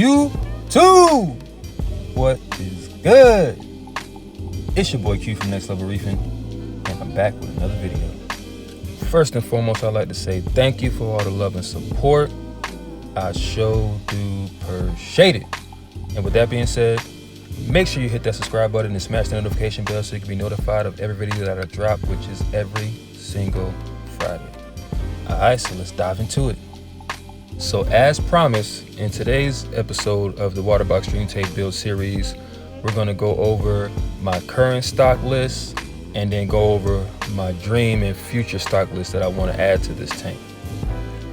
YouTube. What is good? It's your boy Q from Next Level Reefing, and I'm back with another video. First and foremost, I'd like to say thank you for all the love and support. I sure do appreciate it. And with that being said, make sure you hit that subscribe button and smash the notification bell so you can be notified of every video that I drop, which is every single Friday. Alright, so let's dive into it. So as promised, in today's episode of the Waterbox Dream Tank build series, we're going to go over my current stock list and then go over my dream and future stock list that I want to add to this tank.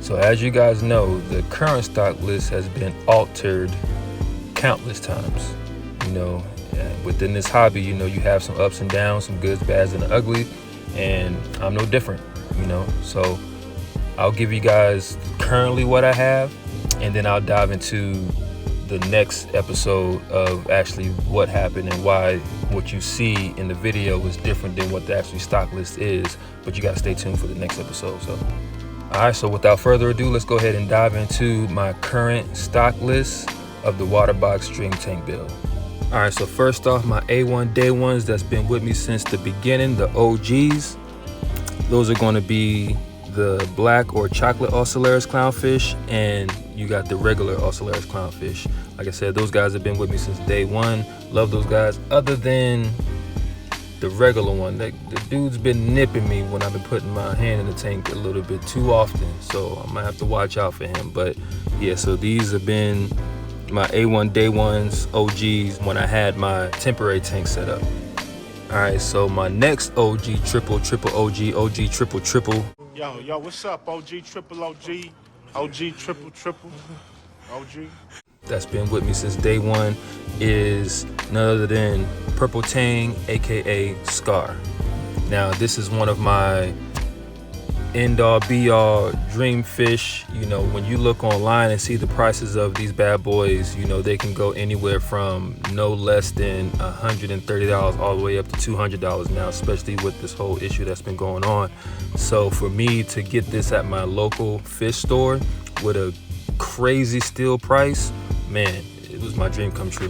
So as you guys know, the current stock list has been altered countless times. You know, within this hobby, you know, you have some ups and downs, some goods, bads, and the ugly, and I'm no different, you know. So I'll give you guys currently what I have, and then I'll dive into the next episode of actually what happened and why what you see in the video is different than what the actual stock list is. But you got to stay tuned for the next episode. So, all right, so without further ado, let's go ahead and dive into my current stock list of the Waterbox Dream Tank build. All right, so first off, my A1 day ones that's been with me since the beginning, the OGs. Those are going to be the black or chocolate Ocellaris clownfish, and you got the regular Ocellaris clownfish. Like I said, those guys have been with me since day one. Love those guys. Other than the regular one, the dude's been nipping me when I've been putting my hand in the tank a little bit too often, so I might have to watch out for him. But yeah, so these have been my A1 day ones, OGs, when I had my temporary tank set up. All right, so my next OG triple OG triple. Yo, what's up, OG triple OG, OG triple OG? That's been with me since day one is none other than Purple Tang, aka Scar. Now this is one of my end-all be-all dream fish. You know, when you look online and see the prices of these bad boys, you know, they can go anywhere from no less than $130 all the way up to $200 now, especially with this whole issue that's been going on. So for me to get this at my local fish store with a crazy steal price, man, it was my dream come true.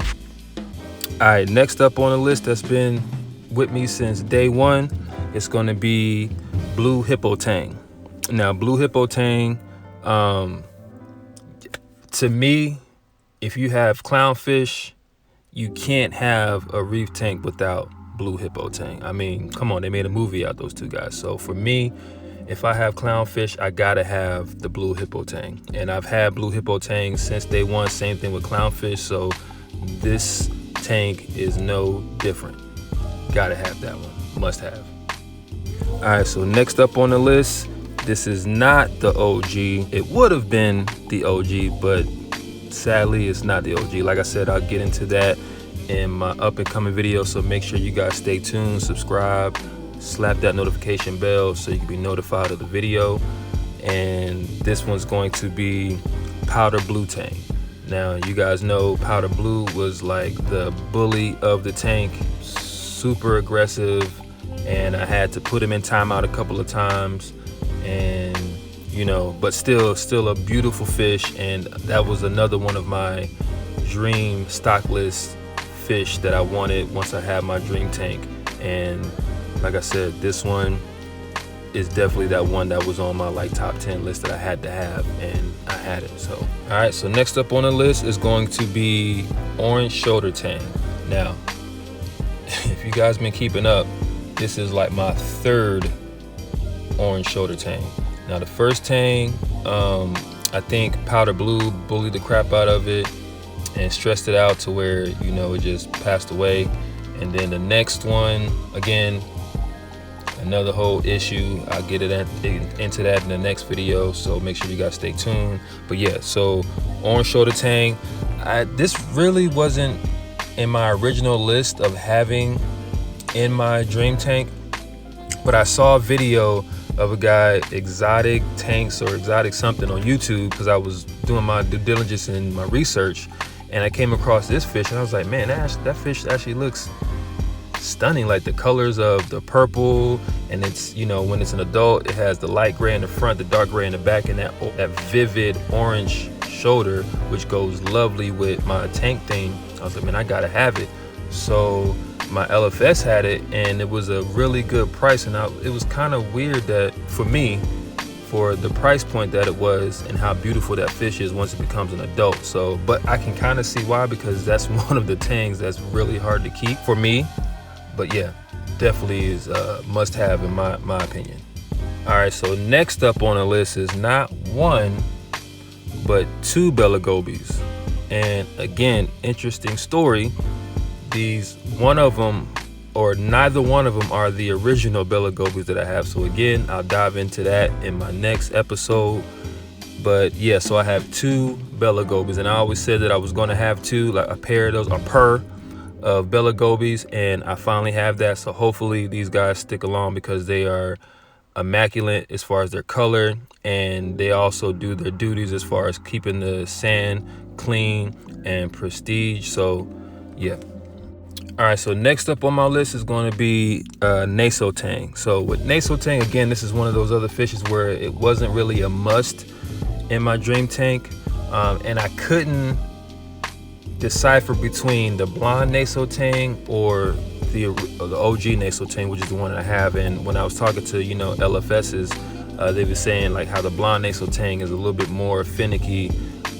All right, next up on the list that's been with me since day one, it's going to be Blue Hippo Tang. Now, Blue Hippo Tang, to me, if you have clownfish, you can't have a reef tank without Blue Hippo Tang. I mean, come on, they made a movie out, those two guys. So for me, if I have clownfish, I gotta have the Blue Hippo Tang. And I've had Blue Hippo Tang since day one, same thing with clownfish. So this tank is no different. Gotta have that one, must have. All right, so next up on the list, this is not the OG. It would have been the OG, but sadly it's not the OG. Like I said, I'll get into that in my up and coming video, so make sure you guys stay tuned, subscribe, slap that notification bell so you can be notified of the video. And this one's going to be Powder Blue Tank. Now, you guys know Powder Blue was like the bully of the tank, super aggressive, and I had to put him in timeout a couple of times, and you know, but still a beautiful fish. And that was another one of my dream stock list fish that I wanted once I had my dream tank. And like I said, this one is definitely that one that was on my like top 10 list that I had to have, and I had it. So all right, so next up on the list is going to be Orange Shoulder Tang. Now if you guys been keeping up, this is like my third Orange Shoulder Tang. Now the first tang, I think Powder Blue bullied the crap out of it and stressed it out to where, you know, it just passed away. And then the next one, again, another whole issue. I'll get into that in the next video, so make sure you guys stay tuned. But yeah, so Orange Shoulder Tang, this really wasn't in my original list of having in my dream tank, but I saw a video of a guy, Exotic Tanks or Exotic something, on YouTube, because I was doing my due diligence and my research, and I came across this fish and I was like, man, that fish actually looks stunning. Like the colors of the purple, and it's, you know, when it's an adult, it has the light gray in the front, the dark gray in the back, and that vivid orange shoulder, which goes lovely with my tank thing. I was like, man, I gotta have it. So my LFS had it, and it was a really good price. And it was kind of weird that for me, for the price point that it was and how beautiful that fish is once it becomes an adult. So, but I can kind of see why, because that's one of the tangs that's really hard to keep for me. But yeah, definitely is a must have in my opinion. All right, so next up on the list is not one, but two Bella Gobies. And again, interesting story. One of them, or neither one of them, are the original Bella Gobies that I have. So again, I'll dive into that in my next episode. But yeah, so I have two Bella Gobies, and I always said that I was going to have two, like a pair of those, a pair of Bella Gobies, and I finally have that. So hopefully these guys stick along, because they are immaculate as far as their color, and they also do their duties as far as keeping the sand clean and prestige. So yeah. All right, so next up on my list is going to be Naso Tang. So with Naso Tang, again, this is one of those other fishes where it wasn't really a must in my dream tank, and I couldn't decipher between the blonde Naso Tang or the OG Naso Tang, which is the one I have. And when I was talking to LFSs, they were saying like how the blonde Naso Tang is a little bit more finicky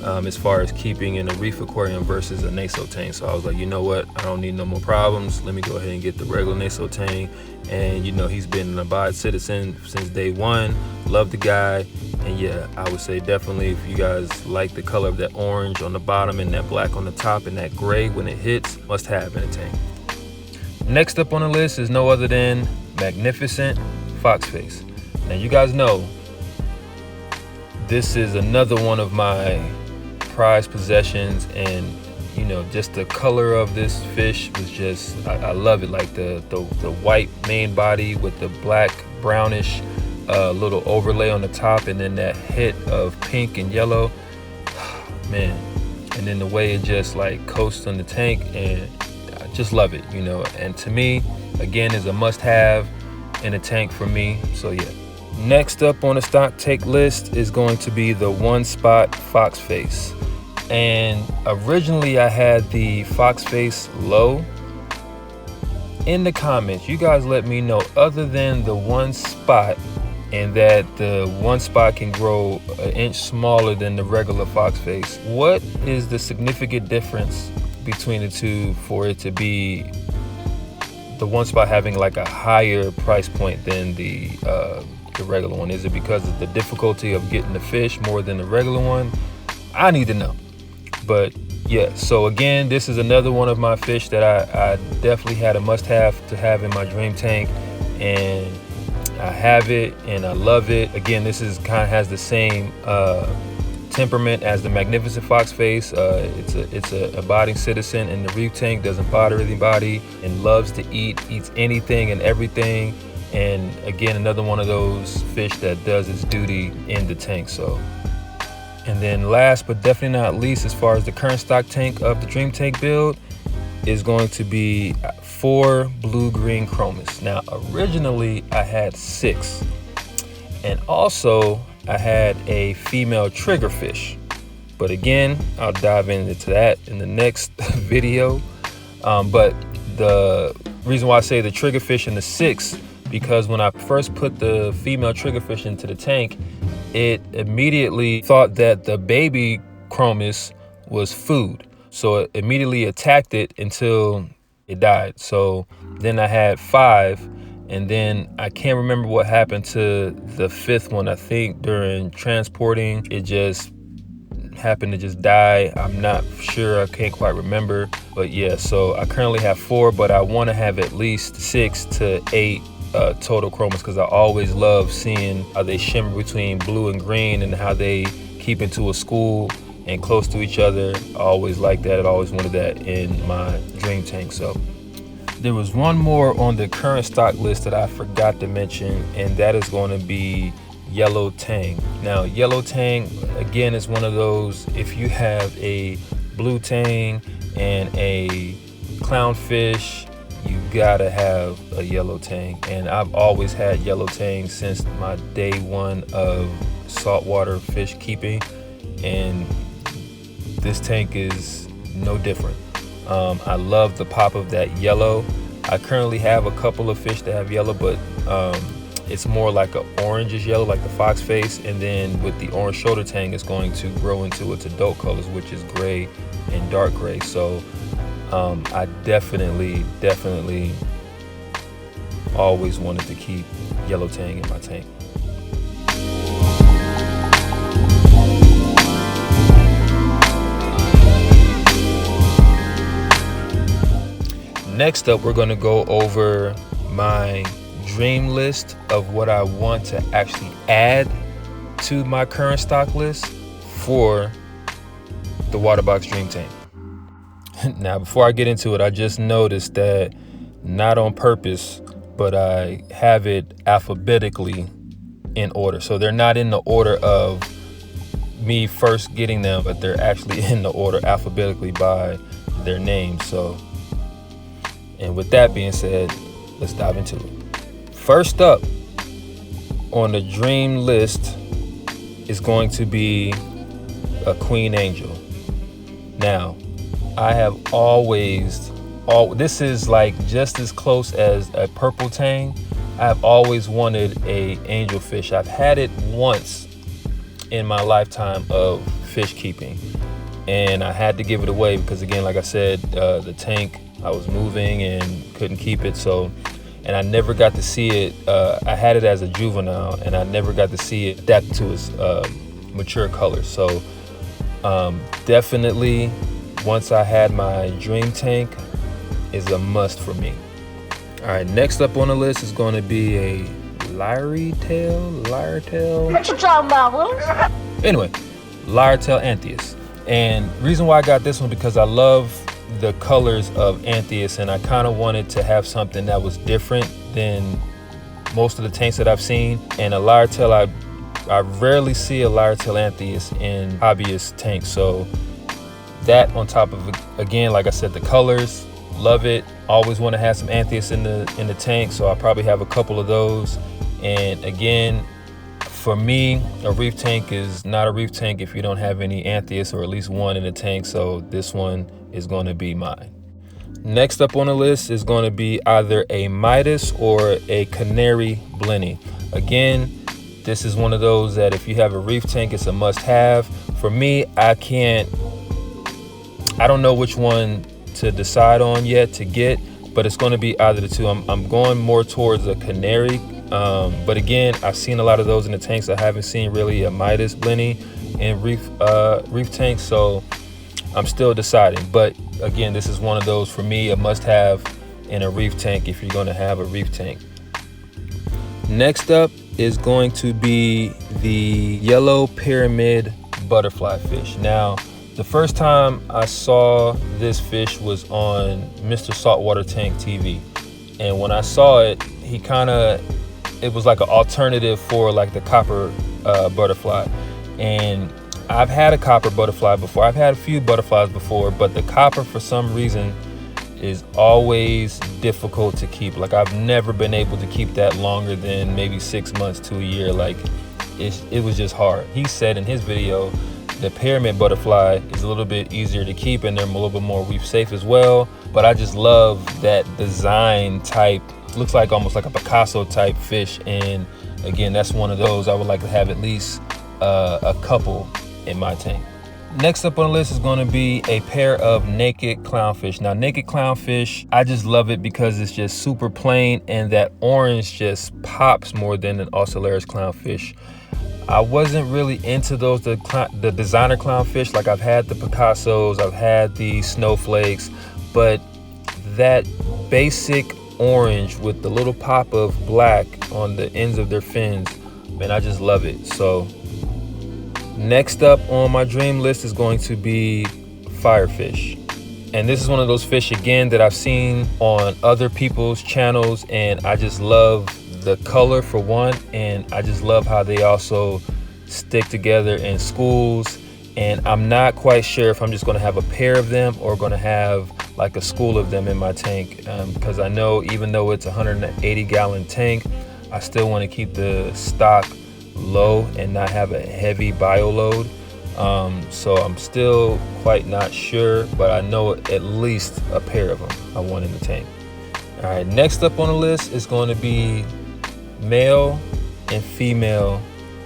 as far as keeping in a reef aquarium versus a Naso Tang. So I was like, you know what, I don't need no more problems. Let me go ahead and get the regular Naso Tang. And he's been an abide citizen since day one. Love the guy. And yeah, I would say definitely, if you guys like the color of that orange on the bottom and that black on the top and that gray when it hits, must have in a tank. Next up on the list is no other than Magnificent Foxface. Now you guys know this is another one of my prized possessions, and just the color of this fish was just, I love it. Like the white main body with the black brownish little overlay on the top, and then that hit of pink and yellow, man. And then the way it just like coasts on the tank, and I just love it, and to me, again, is a must have in a tank for me. So yeah. Next up on the stock take list is going to be the One Spot Foxface. And originally I had the Foxface low. In the comments, you guys let me know, other than the one spot, and that the one spot can grow an inch smaller than the regular Foxface, what is the significant difference between the two for it to be the one spot having like a higher price point than the regular one? Is it because of the difficulty of getting the fish more than the regular one? I need to know. But yeah, so again, this is another one of my fish that I definitely had a must have to have in my dream tank, and I have it and I love it. Again, this is kind of has the same temperament as the Magnificent Foxface. It's a abiding citizen in the reef tank, doesn't bother anybody, and loves to eats anything and everything. And again, another one of those fish that does its duty in the tank. So, and then last but definitely not least, as far as the current stock tank of the dream tank build, is going to be 4 blue-green chromis. Now, originally I had 6, and also I had a female triggerfish, but again, I'll dive into that in the next video. But the reason why I say the triggerfish in the 6, because when I first put the female triggerfish into the tank, it immediately thought that the baby chromis was food. So it immediately attacked it until it died. So then I had 5, and then I can't remember what happened to the 5th one. I think during transporting, it just happened to just die. I'm not sure, I can't quite remember. But yeah, so I currently have 4, but I want to have at least 6 to 8 total chromas, because I always love seeing how they shimmer between blue and green and how they keep into a school and close to each other. I always like that. I always wanted that in my dream tank. So there was one more on the current stock list that I forgot to mention, and that is going to be Yellow Tang. Now, Yellow Tang, again, is one of those, if you have a blue tang and a clownfish, you gotta have a Yellow Tang. And I've always had Yellow Tang since my day one of saltwater fish keeping, and this tank is no different. I love the pop of that yellow. I currently have a couple of fish that have yellow, but it's more like an orangish yellow, like the fox face. And then with the orange shoulder tang, it's going to grow into its adult colors, which is gray and dark gray. So I definitely always wanted to keep yellow tang in my tank. Next up, we're going to go over my dream list of what I want to actually add to my current stock list for the Waterbox Dream Tank. Now, before I get into it, I just noticed that, not on purpose, but I have it alphabetically in order. So they're not in the order of me first getting them, but they're actually in the order alphabetically by their names. So, and with that being said, let's dive into it. First up on the dream list is going to be a Queen Angel. Now, I have this is like just as close as a purple tang. I've always wanted a angelfish. I've had it once in my lifetime of fish keeping, and I had to give it away because, again, like I said, the tank, I was moving and couldn't keep it. So, and I never got to see it. I had it as a juvenile, and I never got to see it adapt to its mature colors. So definitely, once I had my dream tank, is a must for me. All right, next up on the list is going to be a lyre-tail. What you talking about, Willis? Anyway, lyre-tail Antheus. And reason why I got this one, because I love the colors of Antheus, and I kind of wanted to have something that was different than most of the tanks that I've seen. And a lyre-tail, I rarely see a lyre-tail Antheus in hobbyist tanks. So that on top of, again, like I said, the colors, love it. Always want to have some Antheus in the tank, so I probably have a couple of those. And again, for me, a reef tank is not a reef tank if you don't have any Antheus, or at least one in the tank. So this one is going to be mine. Next up on the list is going to be either a Midas or a Canary Blenny. Again, this is one of those that if you have a reef tank, it's a must-have. For me, I don't know which one to decide on yet to get, but it's going to be either the two. I'm going more towards a Canary, but again, I've seen a lot of those in the tanks. I haven't seen really a Midas Blenny in reef tanks, so I'm still deciding. But again, this is one of those, for me, a must-have in a reef tank if you're going to have a reef tank. Next up is going to be the yellow pyramid butterfly fish. Now, the first time I saw this fish was on Mr. Saltwater Tank TV. And when I saw it, it was like an alternative for like the copper butterfly. And I've had a copper butterfly before. I've had a few butterflies before, but the copper, for some reason, is always difficult to keep. Like, I've never been able to keep that longer than maybe 6 months to a year. Like, it was just hard. He said in his video, the pyramid butterfly is a little bit easier to keep, and they're a little bit more reef safe as well. But I just love that design type. Looks like almost like a Picasso type fish. And again, that's one of those I would like to have at least a couple in my tank. Next up on the list is going to be a pair of naked clownfish. Now, naked clownfish, I just love it because it's just super plain, and that orange just pops more than an Ocellaris clownfish. I wasn't really into those, the designer clownfish. Like, I've had the Picassos, I've had the snowflakes, but that basic orange with the little pop of black on the ends of their fins, man, I just love it. So next up on my dream list is going to be firefish. And this is one of those fish, again, that I've seen on other people's channels, and I just love the color for one, and I just love how they also stick together in schools. And I'm not quite sure if I'm just going to have a pair of them or going to have like a school of them in my tank, because I know even though it's a 180-gallon tank, I still want to keep the stock low and not have a heavy bio load. So I'm still quite not sure, but I know at least a pair of them I want in the tank. All right, next up on the list is going to be male and female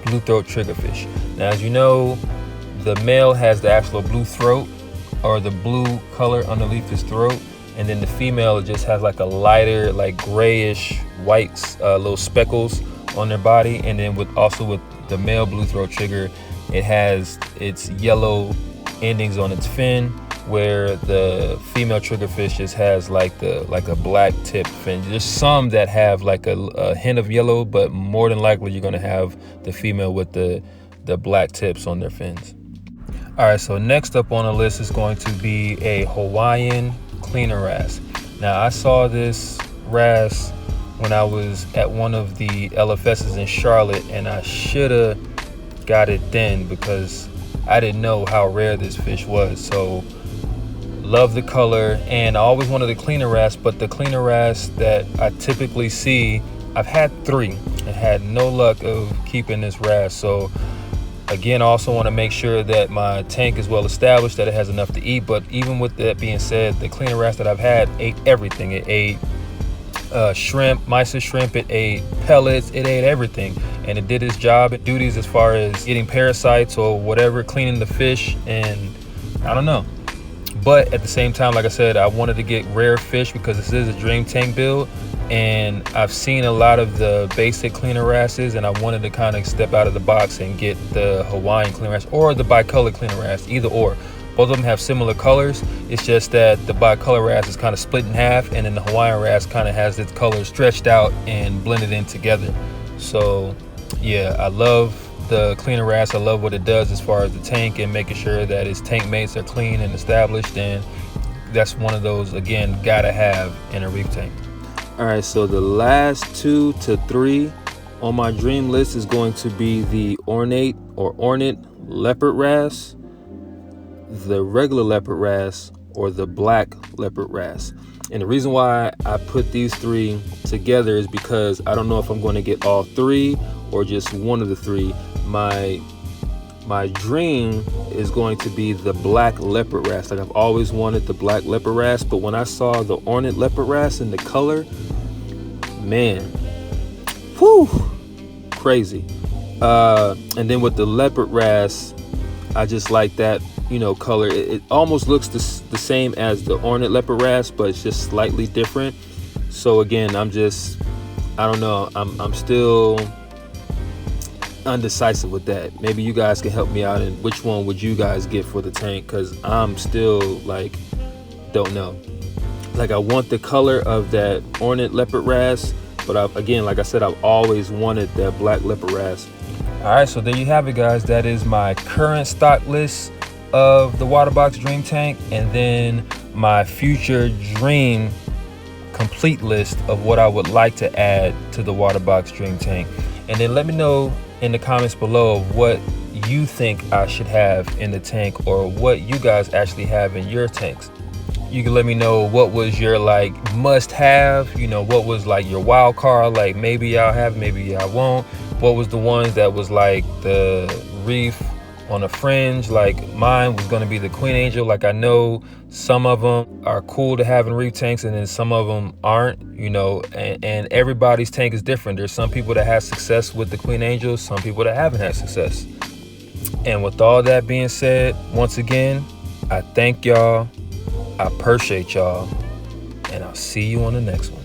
blue throat triggerfish. Now, as you know, the male has the actual blue throat, or the blue color underneath his throat, and then the female just has like a lighter, like grayish white little speckles on their body. And then with the male blue throat trigger, it has its yellow endings on its fin, where the female triggerfish just has like a black tip fin. There's some that have like a hint of yellow, but more than likely you're gonna have the female with the black tips on their fins. All right, so next up on the list is going to be a Hawaiian cleaner wrasse. Now, I saw this wrasse when I was at one of the LFSs in Charlotte, and I should have got it then because I didn't know how rare this fish was. So love the color, and I always wanted a cleaner wrasse, but the cleaner wrasse that I typically see, I've had 3 and had no luck of keeping this wrasse. So again, I also want to make sure that my tank is well established, that it has enough to eat. But even with that being said, the cleaner wrasse that I've had ate everything. It ate shrimp, mysis shrimp, it ate pellets, it ate everything, and it did its job and duties as far as getting parasites or whatever, cleaning the fish. And I don't know, but at the same time, like I said, I wanted to get rare fish because this is a dream tank build, and I've seen a lot of the basic cleaner wrasses, and I wanted to kind of step out of the box and get the Hawaiian cleaner wrasse or the bicolor cleaner wrasse, either or. Both of them have similar colors. It's just that the bicolor wrasse is kind of split in half, and then the Hawaiian wrasse kind of has its colors stretched out and blended in together. So yeah, I love the cleaner wrasse. I love what it does as far as the tank and making sure that its tank mates are clean and established, and that's one of those, again, gotta have in a reef tank. All right, so the last 2 to 3 on my dream list is going to be the ornate leopard wrasse, the regular leopard wrasse, or the black leopard wrasse. And the reason why I put these 3 together is because I don't know if I'm going to get all 3 or just one of the 3. My dream is going to be the black leopard wrasse. Like, I've always wanted the black leopard wrasse, but when I saw the ornate leopard wrasse and the color, man, whew, crazy. And then with the leopard wrasse, I just like that, color. It almost looks the same as the ornate leopard wrasse, but it's just slightly different. So again, I don't know, I'm still undecisive with that. Maybe you guys can help me out, and which one would you guys get for the tank, because I'm still like, don't know. Like, I want the color of that ornate leopard wrasse, but again, like I said, I've always wanted that black leopard wrasse. All right, so there you have it, guys. That is my current stock list of the Waterbox Dream Tank, and then my future dream complete list of what I would like to add to the Waterbox Dream Tank. And then let me know in the comments below what you think I should have in the tank, or what you guys actually have in your tanks. You can let me know what was your like must have, what was like your wild card, like maybe I'll have, maybe I won't. What was the ones that was like the reef on a fringe? Like, mine was going to be the Queen Angel. Like, I know some of them are cool to have in reef tanks, and then some of them aren't, and everybody's tank is different. There's some people that have success with the Queen Angel, some people that haven't had success. And with all that being said, once again, I thank y'all, I appreciate y'all, and I'll see you on the next one.